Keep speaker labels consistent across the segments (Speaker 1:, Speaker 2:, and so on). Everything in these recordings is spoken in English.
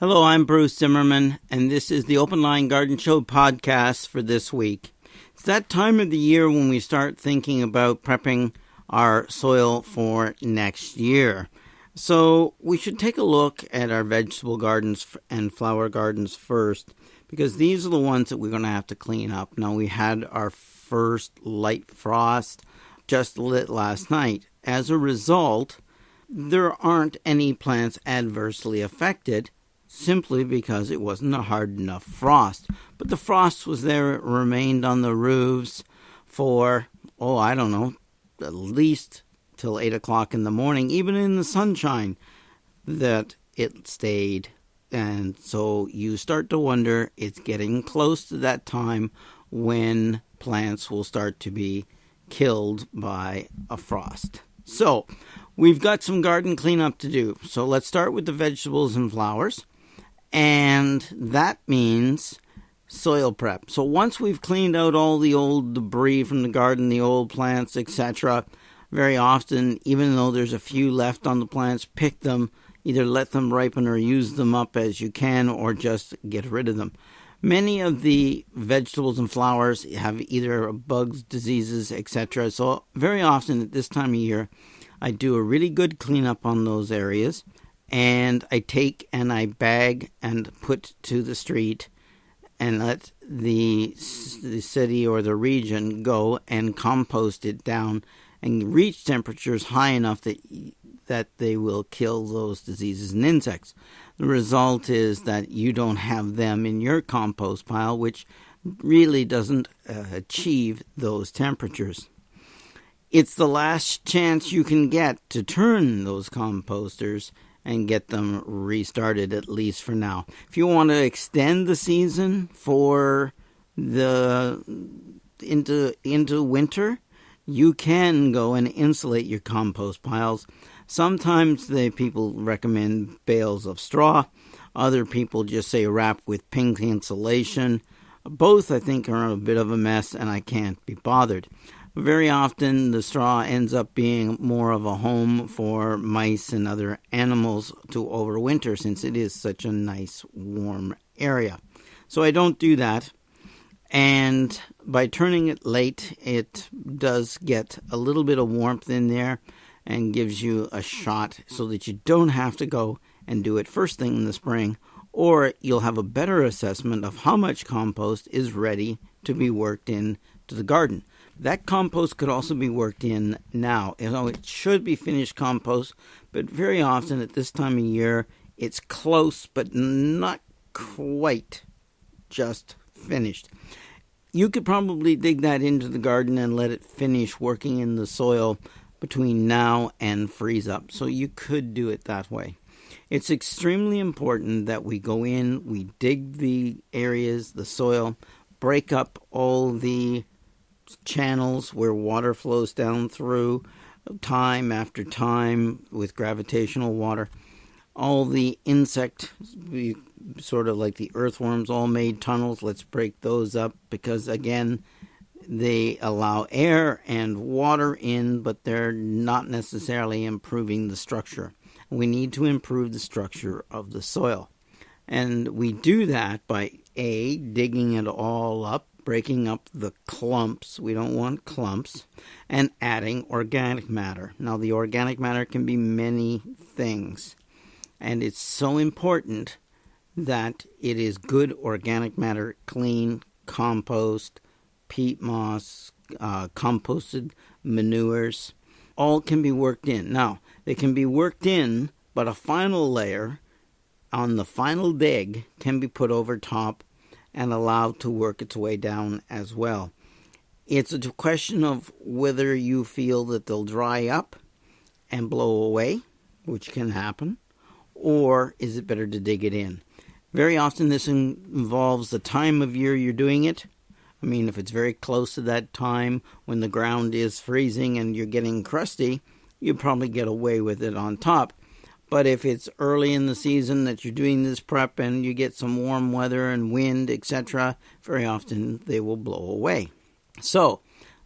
Speaker 1: Hello, I'm Bruce Zimmerman, and this is the Open Line Garden Show podcast for this week. It's that time of the year when we start thinking about prepping our soil for next year. So we should take a look at our vegetable gardens and flower gardens first, because these are the ones that we're going to have to clean up. Now, we had our first light frost just lit last night. As a result, there aren't any plants adversely affected, simply because it wasn't a hard enough frost. But the frost was there. It remained on the roofs for, at least till 8 o'clock in the morning, even in the sunshine, that it stayed. And so you start to wonder, it's getting close to that time when plants will start to be killed by a frost. So we've got some garden cleanup to do. So let's start with the vegetables and flowers. And that means soil prep. So once we've cleaned out all the old debris from the garden, the old plants, etc., very often, even though there's a few left on the plants, pick them, either let them ripen or use them up as you can, or just get rid of them. Many of the vegetables and flowers have either bugs, diseases, etc. So very often at this time of year, I do a really good cleanup on those areas. And I take and I bag and put to the street and let the city or the region go and compost it down and reach temperatures high enough that they will kill those diseases and insects. The result is that you don't have them in your compost pile, which really doesn't achieve those temperatures. It's the last chance you can get to turn those composters and get them restarted, at least for now. If you want to extend the season for into winter, you can go and insulate your compost piles. Sometimes people recommend bales of straw. Other people just say wrap with pink insulation. Both, I think, are a bit of a mess, and I can't be bothered. Very often, the straw ends up being more of a home for mice and other animals to overwinter, since it is such a nice, warm area. So I don't do that. And by turning it late, it does get a little bit of warmth in there and gives you a shot so that you don't have to go and do it first thing in the spring, or you'll have a better assessment of how much compost is ready to be worked in to the garden. That compost could also be worked in now. It should be finished compost, but very often at this time of year, it's close, but not quite just finished. You could probably dig that into the garden and let it finish working in the soil between now and freeze up. So you could do it that way. It's extremely important that we go in, we dig the areas, the soil, break up all the channels where water flows down through time after time with gravitational water. All the insect, sort of like the earthworms, all made tunnels. Let's break those up because, again, they allow air and water in, but they're not necessarily improving the structure. We need to improve the structure of the soil. And we do that by, digging it all up, breaking up the clumps, we don't want clumps, and adding organic matter. Now, the organic matter can be many things, and it's so important that it is good organic matter, clean compost, peat moss, composted manures, all can be worked in. Now, they can be worked in, but a final layer on the final dig can be put over top and allowed to work its way down as well. It's a question of whether you feel that they'll dry up and blow away, which can happen, or is it better to dig it in? Very often this involves the time of year you're doing it. I mean, if it's very close to that time when the ground is freezing and you're getting crusty, you probably get away with it on top. But if it's early in the season that you're doing this prep and you get some warm weather and wind, etc., very often they will blow away. So,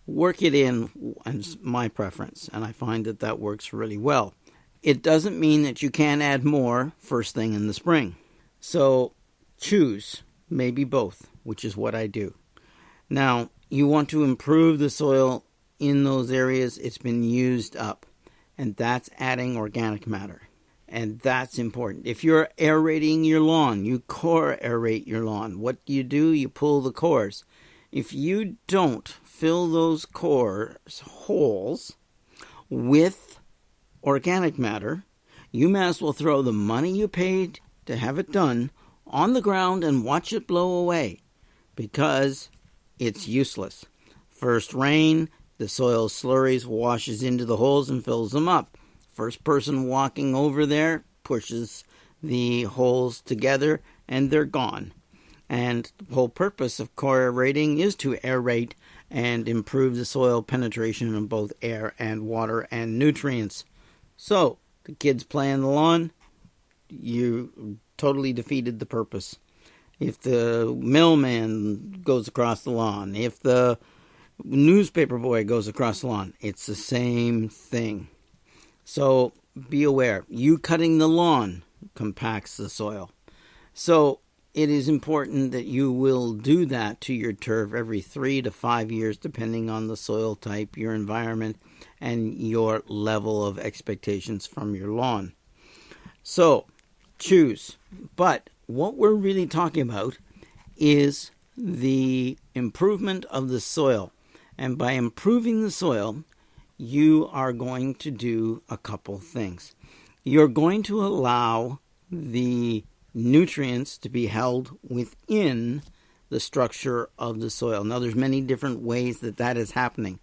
Speaker 1: work it in is my preference, and I find that works really well. It doesn't mean that you can't add more first thing in the spring. So choose, maybe both, which is what I do. Now, you want to improve the soil in those areas it's been used up, and that's adding organic matter. And that's important. If you're aerating your lawn, you core aerate your lawn. What do? You pull the cores. If you don't fill those cores holes with organic matter, you may as well throw the money you paid to have it done on the ground and watch it blow away, because it's useless. First rain, the soil slurries, washes into the holes and fills them up. First person walking over there pushes the holes together and they're gone. And the whole purpose of core aerating is to aerate and improve the soil penetration of both air and water and nutrients. So, the kids play on the lawn, you totally defeated the purpose. If the mailman goes across the lawn, if the newspaper boy goes across the lawn, it's the same thing. So be aware, you cutting the lawn compacts the soil. So it is important that you will do that to your turf every 3 to 5 years, depending on the soil type, your environment, and your level of expectations from your lawn. So choose. But what we're really talking about is the improvement of the soil. And by improving the soil, you are going to do a couple things. You're going to allow the nutrients to be held within the structure of the soil. Now, there's many different ways that is happening.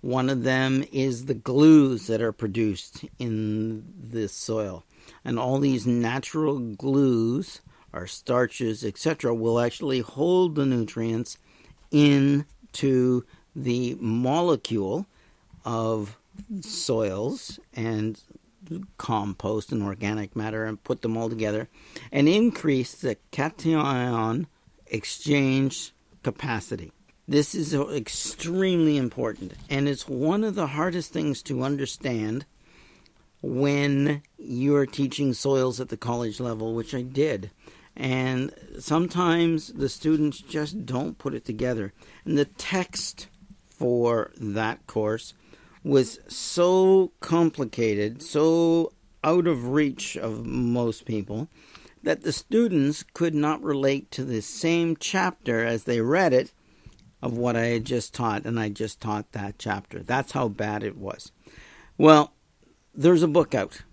Speaker 1: One of them is the glues that are produced in the soil. And all these natural glues, or starches, etc., will actually hold the nutrients into the molecule of soils and compost and organic matter, and put them all together and increase the cation exchange capacity. This is extremely important, and it's one of the hardest things to understand when you're teaching soils at the college level, which I did. And sometimes the students just don't put it together. And the text for that course was so complicated, so out of reach of most people, that the students could not relate to the same chapter as they read it of what I had just taught, and I just taught that chapter. That's how bad it was. Well, there's a book out,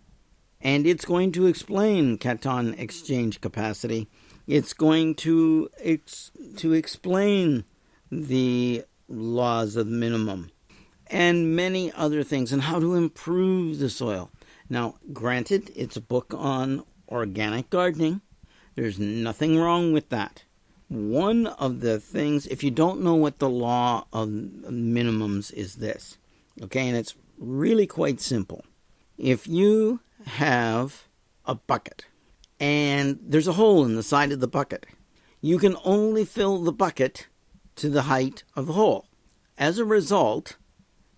Speaker 1: and it's going to explain cation exchange capacity. It's going to explain the laws of minimum and many other things, and how to improve the soil. Now, granted, it's a book on organic gardening. There's nothing wrong with that. One of the things, if you don't know what the law of minimums is, this, okay, and it's really quite simple. If you have a bucket and there's a hole in the side of the bucket, you can only fill the bucket to the height of the hole. As a result,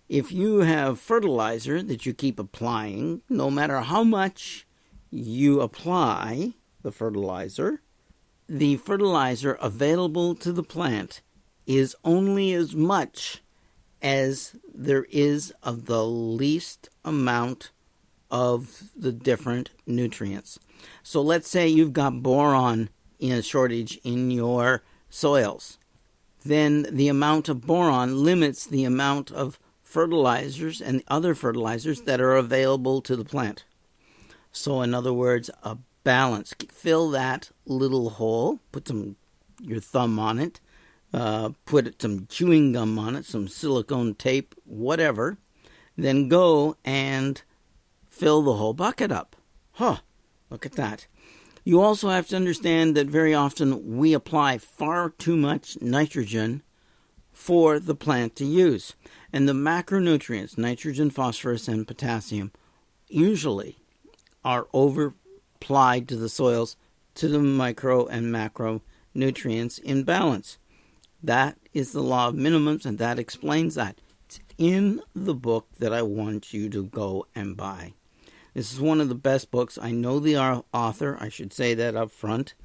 Speaker 1: if you have fertilizer that you keep applying, no matter how much you apply the fertilizer available to the plant is only as much as there is of the least amount of the different nutrients. So let's say you've got boron in a shortage in your soils. Then the amount of boron limits the amount of fertilizers and other fertilizers that are available to the plant. So in other words, a balance. Fill that little hole, put your thumb on it, put some chewing gum on it, some silicone tape, whatever, then go and fill the whole bucket up. Look at that. You also have to understand that very often we apply far too much nitrogen for the plant to use. And the macronutrients, nitrogen, phosphorus, and potassium, usually are over-applied to the soils to the micro and macro nutrients in balance. That is the law of minimums, and that explains that. It's in the book that I want you to go and buy. This is one of the best books. I know the author. I should say that up front.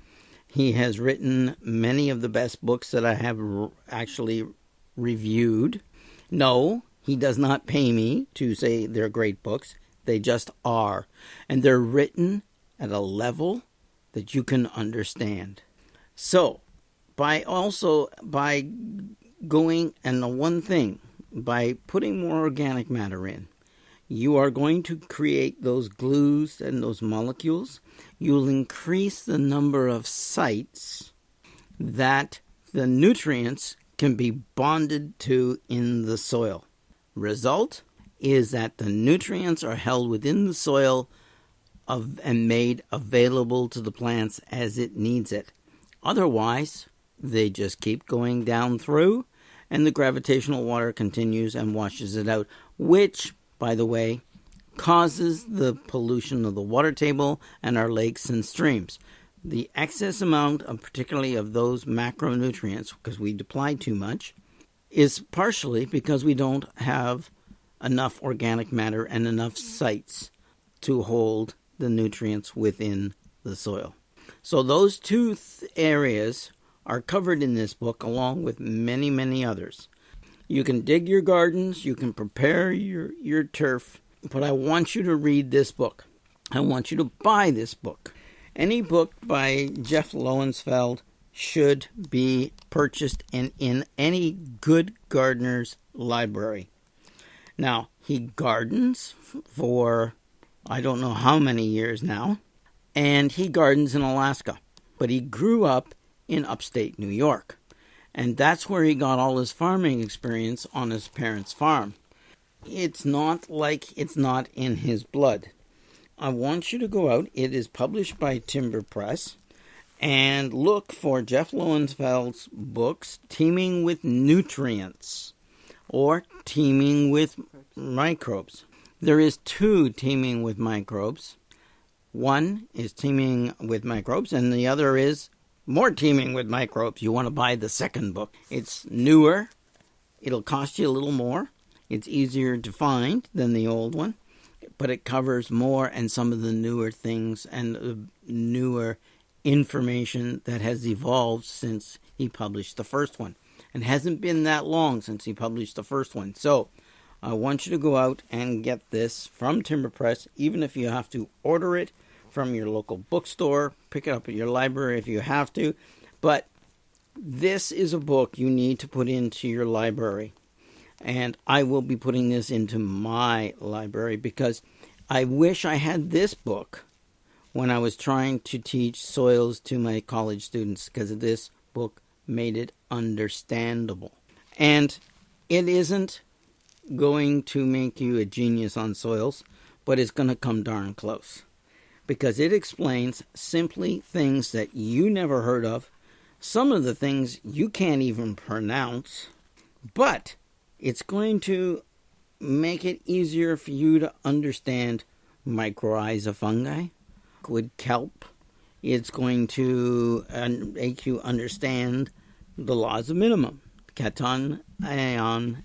Speaker 1: He has written many of the best books that I have actually reviewed. No, he does not pay me to say they're great books. They just are. And they're written at a level that you can understand. So, by going, and the one thing, by putting more organic matter in, you are going to create those glues and those molecules. You'll increase the number of sites that the nutrients can be bonded to in the soil. Result is that the nutrients are held within the soil and made available to the plants as it needs it. Otherwise, they just keep going down through, and the gravitational water continues and washes it out, which, by the way, causes the pollution of the water table and our lakes and streams. The excess amount of, particularly of those macronutrients, because we apply too much, is partially because we don't have enough organic matter and enough sites to hold the nutrients within the soil. So those two areas are covered in this book, along with many, many others. You can dig your gardens, you can prepare your turf, but I want you to read this book. I want you to buy this book. Any book by Jeff Lowenfeld should be purchased in any good gardener's library. Now, he gardens for I don't know how many years now, and he gardens in Alaska, but he grew up in upstate New York, and that's where he got all his farming experience on his parents' farm. It's not like it's not in his blood. I want you to go out. It is published by Timber Press, and look for Jeff Lowenfeld's books, Teeming with Nutrients, or Teeming with Microbes. There is two Teeming with Microbes. One is Teeming with Microbes, and the other is More Teeming with Microbes. You want to buy the second book. It's newer. It'll cost you a little more. It's easier to find than the old one, but it covers more and some of the newer things and newer information that has evolved since he published the first one. And hasn't been that long since he published the first one. So I want you to go out and get this from Timber Press, even if you have to order it from your local bookstore, pick it up at your library if you have to. But this is a book you need to put into your library. And I will be putting this into my library because I wish I had this book when I was trying to teach soils to my college students, because this book made it understandable. And it isn't going to make you a genius on soils, but it's going to come darn close, because it explains simply things that you never heard of, some of the things you can't even pronounce, but it's going to make it easier for you to understand mycorrhiza fungi, liquid kelp. It's going to make you understand the laws of minimum, cation, ion,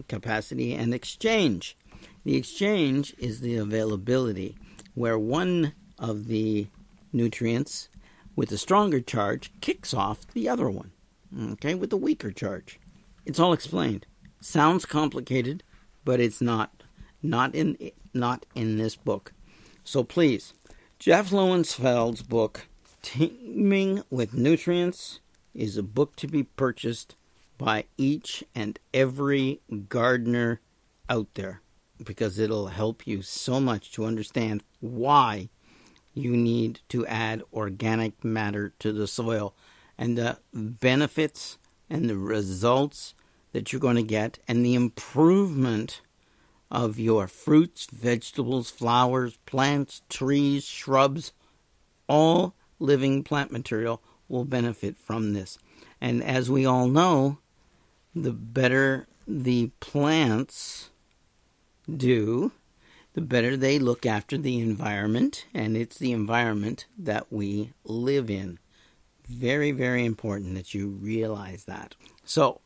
Speaker 1: capacity, and exchange. The exchange is the availability, where one of the nutrients with a stronger charge kicks off the other one, okay, with a weaker charge. It's all explained. Sounds complicated, but it's not in this book. So please, Jeff Lowenfeld's book, Teeming with Nutrients, is a book to be purchased by each and every gardener out there, because it'll help you so much to understand why you need to add organic matter to the soil and the benefits and the results that you're going to get, and the improvement of your fruits, vegetables, flowers, plants, trees, shrubs. All living plant material will benefit from this. And as we all know, the better the plants do, the better they look after the environment, and it's the environment that we live in. Very, very important that you realize that. So,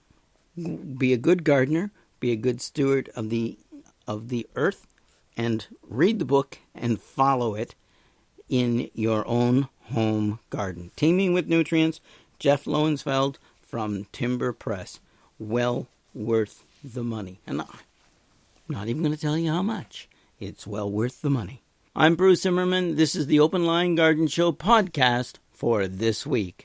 Speaker 1: be a good gardener, be a good steward of the earth, and read the book and follow it in your own home garden. Teaming with Nutrients, Jeff Lowenfeld from Timber Press. Well worth the money. And I'm not even going to tell you how much. It's well worth the money. I'm Bruce Zimmerman. This is the Open Line Garden Show podcast for this week.